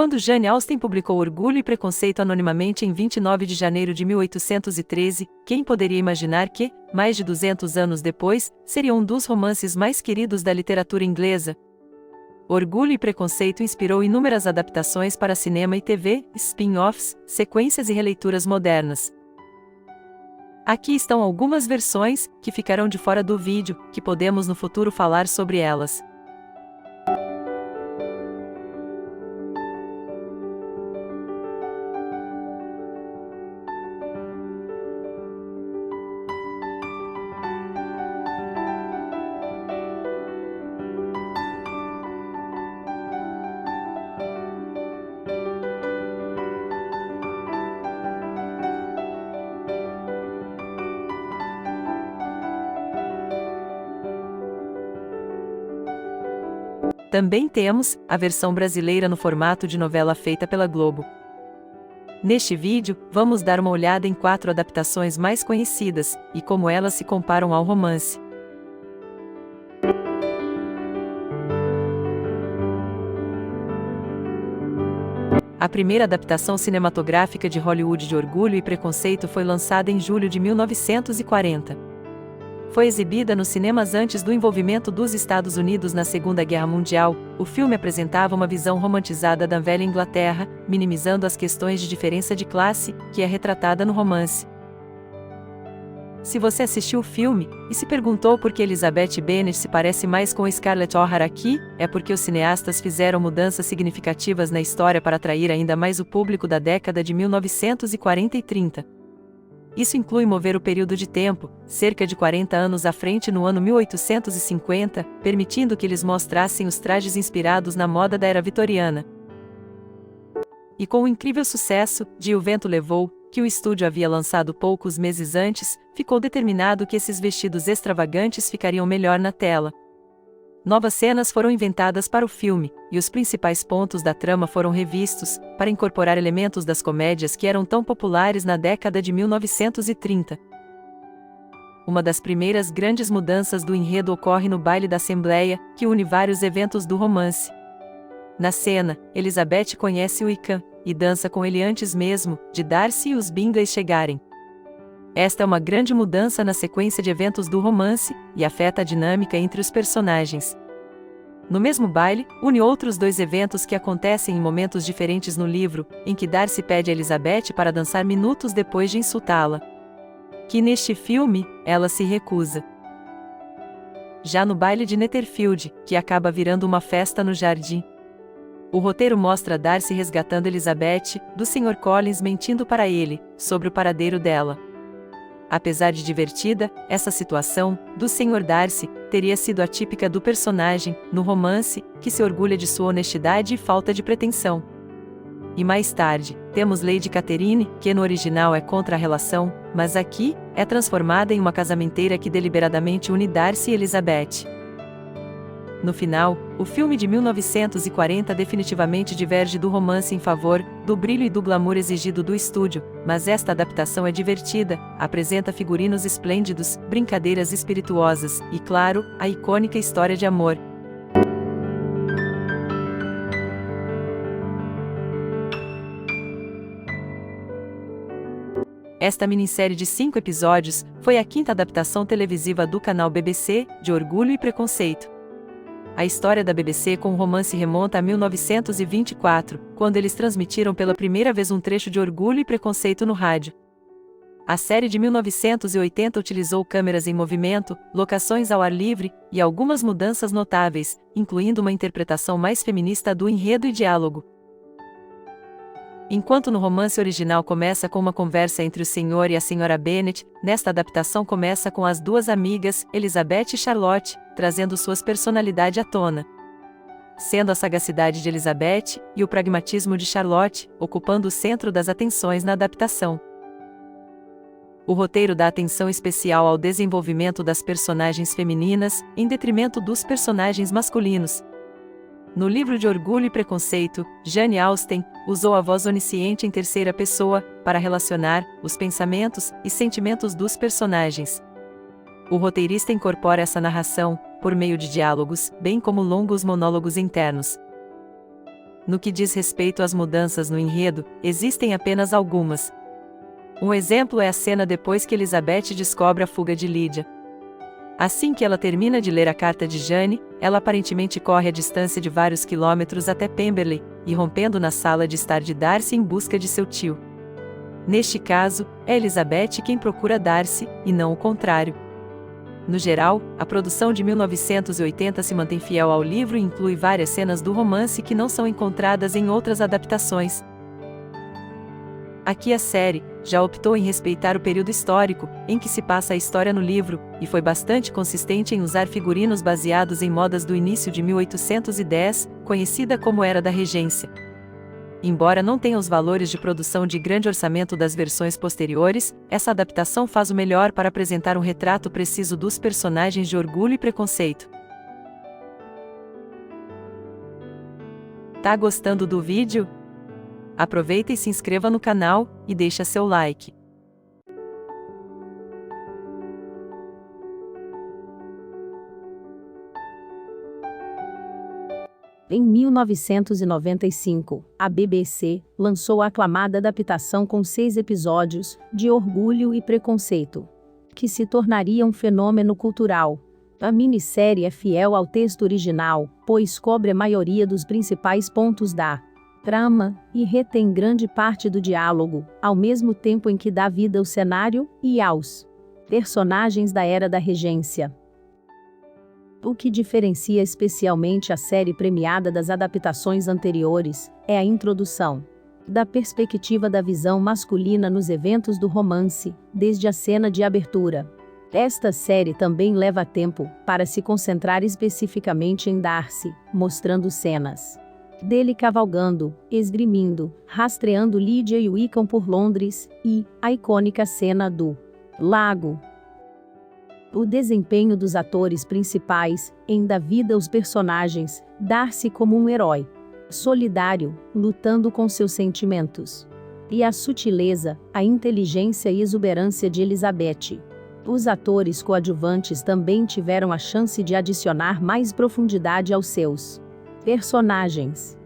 Quando Jane Austen publicou Orgulho e Preconceito anonimamente em 29 de janeiro de 1813, quem poderia imaginar que, mais de 200 anos depois, seria um dos romances mais queridos da literatura inglesa? Orgulho e Preconceito inspirou inúmeras adaptações para cinema e TV, spin-offs, sequências e releituras modernas. Aqui estão algumas versões, que ficarão de fora do vídeo, que podemos no futuro falar sobre elas. Também temos a versão brasileira no formato de novela feita pela Globo. Neste vídeo, vamos dar uma olhada em 4 adaptações mais conhecidas, e como elas se comparam ao romance. A primeira adaptação cinematográfica de Hollywood de Orgulho e Preconceito foi lançada em julho de 1940. Foi exibida nos cinemas antes do envolvimento dos Estados Unidos na Segunda Guerra Mundial. O filme apresentava uma visão romantizada da velha Inglaterra, minimizando as questões de diferença de classe, que é retratada no romance. Se você assistiu o filme, e se perguntou por que Elizabeth Bennet se parece mais com Scarlett O'Hara aqui, é porque os cineastas fizeram mudanças significativas na história para atrair ainda mais o público da década de 1940 e 30. Isso inclui mover o período de tempo, cerca de 40 anos à frente no ano 1850, permitindo que eles mostrassem os trajes inspirados na moda da era vitoriana. E com o incrível sucesso de O Vento Levou, que o estúdio havia lançado poucos meses antes, ficou determinado que esses vestidos extravagantes ficariam melhor na tela. Novas cenas foram inventadas para o filme, e os principais pontos da trama foram revistos, para incorporar elementos das comédias que eram tão populares na década de 1930. Uma das primeiras grandes mudanças do enredo ocorre no baile da Assembleia, que une vários eventos do romance. Na cena, Elizabeth conhece Wickham, e dança com ele antes mesmo de Darcy e os Bingleys chegarem. Esta é uma grande mudança na sequência de eventos do romance, e afeta a dinâmica entre os personagens. No mesmo baile, une outros 2 eventos que acontecem em momentos diferentes no livro, em que Darcy pede a Elizabeth para dançar minutos depois de insultá-la. Que neste filme, ela se recusa. Já no baile de Netherfield, que acaba virando uma festa no jardim. O roteiro mostra Darcy resgatando Elizabeth, do Sr. Collins mentindo para ele, sobre o paradeiro dela. Apesar de divertida, essa situação, do Sr. Darcy, teria sido atípica do personagem, no romance, que se orgulha de sua honestidade e falta de pretensão. E mais tarde, temos Lady Catherine, que no original é contra a relação, mas aqui, é transformada em uma casamenteira que deliberadamente une Darcy e Elizabeth. No final, o filme de 1940 definitivamente diverge do romance em favor do brilho e do glamour exigido do estúdio, mas esta adaptação é divertida, apresenta figurinos esplêndidos, brincadeiras espirituosas e, claro, a icônica história de amor. Esta minissérie de 5 episódios foi a 5ª adaptação televisiva do canal BBC, de Orgulho e Preconceito. A história da BBC com o romance remonta a 1924, quando eles transmitiram pela primeira vez um trecho de Orgulho e Preconceito no rádio. A série de 1980 utilizou câmeras em movimento, locações ao ar livre, e algumas mudanças notáveis, incluindo uma interpretação mais feminista do enredo e diálogo. Enquanto no romance original começa com uma conversa entre o Sr. e a Sra. Bennet, nesta adaptação começa com as 2 amigas, Elizabeth e Charlotte, trazendo suas personalidades à tona. Sendo a sagacidade de Elizabeth, e o pragmatismo de Charlotte, ocupando o centro das atenções na adaptação. O roteiro dá atenção especial ao desenvolvimento das personagens femininas, em detrimento dos personagens masculinos. No livro de Orgulho e Preconceito, Jane Austen usou a voz onisciente em terceira pessoa para relacionar os pensamentos e sentimentos dos personagens. O roteirista incorpora essa narração por meio de diálogos, bem como longos monólogos internos. No que diz respeito às mudanças no enredo, existem apenas algumas. Um exemplo é a cena depois que Elizabeth descobre a fuga de Lydia. Assim que ela termina de ler a carta de Jane, ela aparentemente corre a distância de vários quilômetros até Pemberley, irrompendo na sala de estar de Darcy em busca de seu tio. Neste caso, é Elizabeth quem procura Darcy, e não o contrário. No geral, a produção de 1980 se mantém fiel ao livro e inclui várias cenas do romance que não são encontradas em outras adaptações. Aqui a série já optou em respeitar o período histórico em que se passa a história no livro, e foi bastante consistente em usar figurinos baseados em modas do início de 1810, conhecida como Era da Regência. Embora não tenha os valores de produção de grande orçamento das versões posteriores, essa adaptação faz o melhor para apresentar um retrato preciso dos personagens de Orgulho e Preconceito. Tá gostando do vídeo? Aproveita e se inscreva no canal, e deixa seu like. Em 1995, a BBC lançou a aclamada adaptação com 6 episódios, de Orgulho e Preconceito, que se tornaria um fenômeno cultural. A minissérie é fiel ao texto original, pois cobre a maioria dos principais pontos da trama e retém grande parte do diálogo, ao mesmo tempo em que dá vida ao cenário e aos personagens da Era da Regência. O que diferencia especialmente a série premiada das adaptações anteriores é a introdução da perspectiva da visão masculina nos eventos do romance, desde a cena de abertura. Esta série também leva tempo para se concentrar especificamente em Darcy, mostrando cenas dele cavalgando, esgrimindo, rastreando Lydia e Wickham por Londres, e a icônica cena do lago. O desempenho dos atores principais em dá vida aos personagens, Darcy como um herói solidário, lutando com seus sentimentos, e a sutileza, a inteligência e exuberância de Elizabeth. Os atores coadjuvantes também tiveram a chance de adicionar mais profundidade aos seus personagens.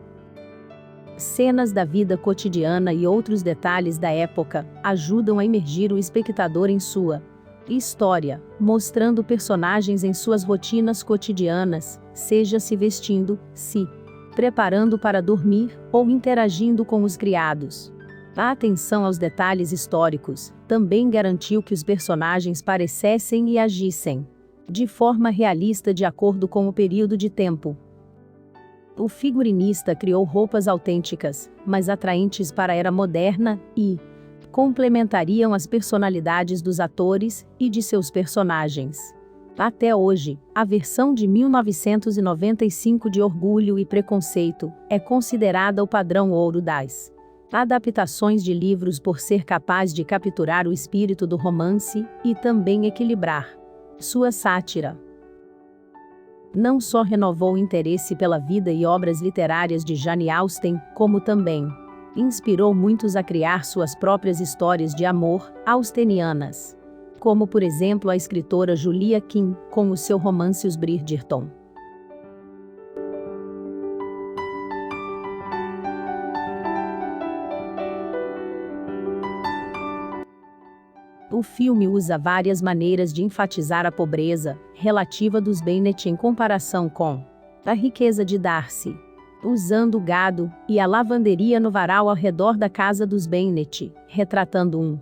Cenas da vida cotidiana e outros detalhes da época ajudam a imergir o espectador em sua história, mostrando personagens em suas rotinas cotidianas, seja se vestindo, se preparando para dormir ou interagindo com os criados. A atenção aos detalhes históricos também garantiu que os personagens parecessem e agissem de forma realista de acordo com o período de tempo. O figurinista criou roupas autênticas, mas atraentes para a era moderna, e complementariam as personalidades dos atores e de seus personagens. Até hoje, a versão de 1995 de Orgulho e Preconceito é considerada o padrão ouro das adaptações de livros por ser capaz de capturar o espírito do romance e também equilibrar sua sátira. Não só renovou o interesse pela vida e obras literárias de Jane Austen, como também inspirou muitos a criar suas próprias histórias de amor austenianas, como por exemplo a escritora Julia Quinn, com o seu romance Os Bridgerton. O filme usa várias maneiras de enfatizar a pobreza relativa dos Bennet em comparação com a riqueza de Darcy, usando o gado e a lavanderia no varal ao redor da casa dos Bennet, retratando um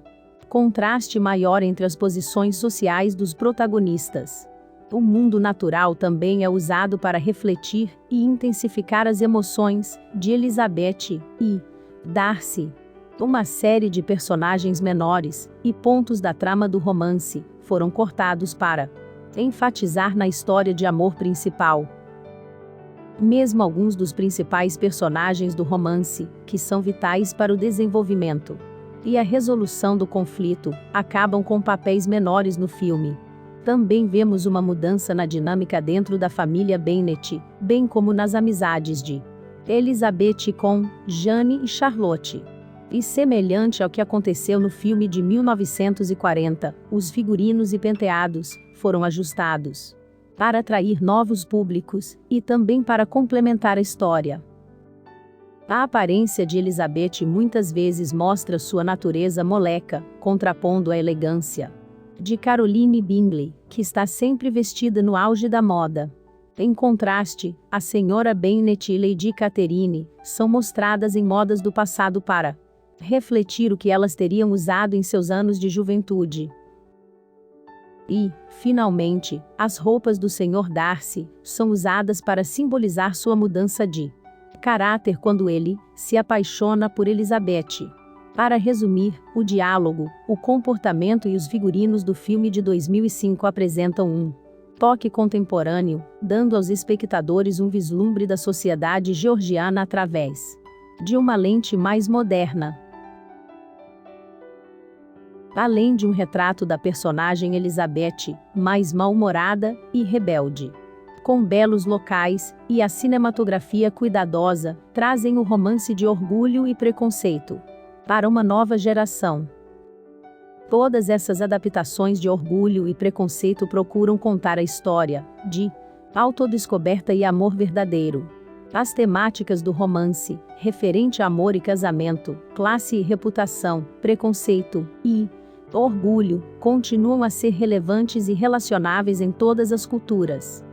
contraste maior entre as posições sociais dos protagonistas. O mundo natural também é usado para refletir e intensificar as emoções de Elizabeth e Darcy. Uma série de personagens menores e pontos da trama do romance foram cortados para enfatizar na história de amor principal. Mesmo alguns dos principais personagens do romance, que são vitais para o desenvolvimento e a resolução do conflito, acabam com papéis menores no filme. Também vemos uma mudança na dinâmica dentro da família Bennet, bem como nas amizades de Elizabeth com Jane e Charlotte. E semelhante ao que aconteceu no filme de 1940, os figurinos e penteados foram ajustados para atrair novos públicos e também para complementar a história. A aparência de Elizabeth muitas vezes mostra sua natureza moleca, contrapondo a elegância de Caroline Bingley, que está sempre vestida no auge da moda. Em contraste, a senhora Bennet e Lady Catherine são mostradas em modas do passado para refletir o que elas teriam usado em seus anos de juventude. E, finalmente, as roupas do Sr. Darcy são usadas para simbolizar sua mudança de caráter quando ele se apaixona por Elizabeth. Para resumir, o diálogo, o comportamento e os figurinos do filme de 2005 apresentam um toque contemporâneo, dando aos espectadores um vislumbre da sociedade georgiana através de uma lente mais moderna. Além de um retrato da personagem Elizabeth, mais mal-humorada e rebelde, com belos locais e a cinematografia cuidadosa, trazem o romance de Orgulho e Preconceito para uma nova geração. Todas essas adaptações de Orgulho e Preconceito procuram contar a história de autodescoberta e amor verdadeiro. As temáticas do romance, referente a amor e casamento, classe e reputação, preconceito e orgulho, continuam a ser relevantes e relacionáveis em todas as culturas.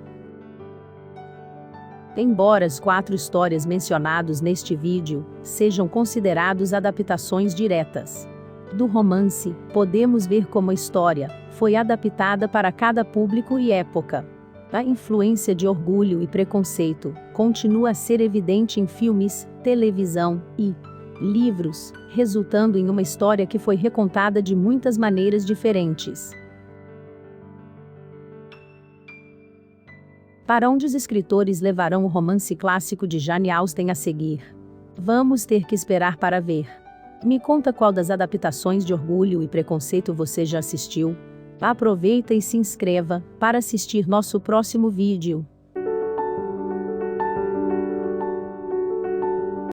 Embora as 4 histórias mencionadas neste vídeo sejam considerados adaptações diretas do romance, podemos ver como a história foi adaptada para cada público e época. A influência de Orgulho e Preconceito continua a ser evidente em filmes, televisão e livros, resultando em uma história que foi recontada de muitas maneiras diferentes. Para onde os escritores levarão o romance clássico de Jane Austen a seguir? Vamos ter que esperar para ver. Me conta qual das adaptações de Orgulho e Preconceito você já assistiu. Aproveita e se inscreva para assistir nosso próximo vídeo.